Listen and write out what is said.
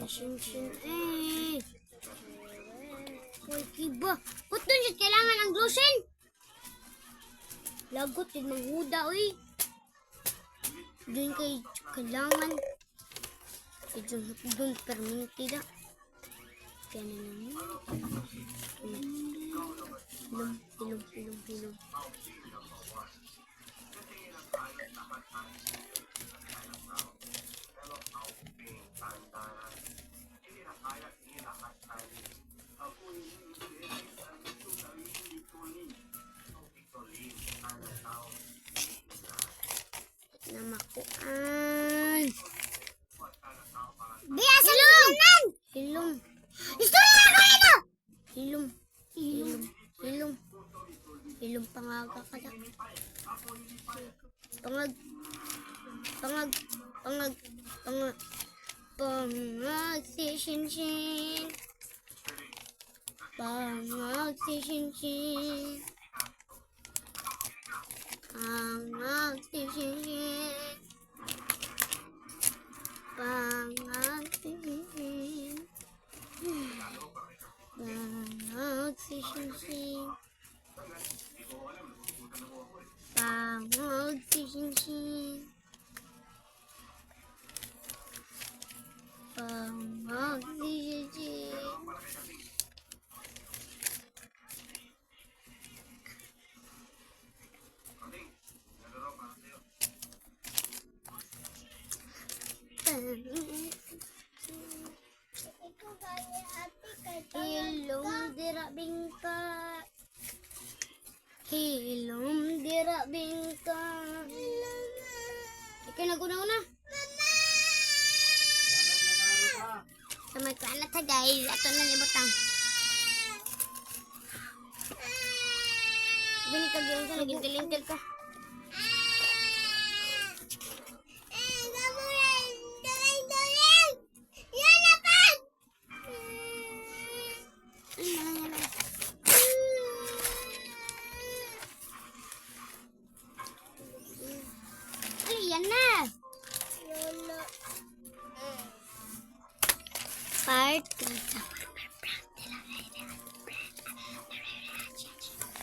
Shin. Uy, kiba. Ba't doon siya kailangan ang glusin? Lagot din manghuda, uy. Doon kay kailangan. Doon permintida. Kaya na naman. Hilom. Namakuan. Biasa hilom. Hilom. Istorya ko ito. Hilom pangaga ka na. Pangag si Shin. Pangag si Shin. Pangag si Shin. Pangag si Shin. Pangag si Shin. Pangag si Shin. Pangag si Shin. Hilom dira bingka. Ikaw naguna-una. Sama ko anak ka guys. Ato na nibutang. Bili ka gawin ka. Naging ka. Yan na. Lola. Part 3.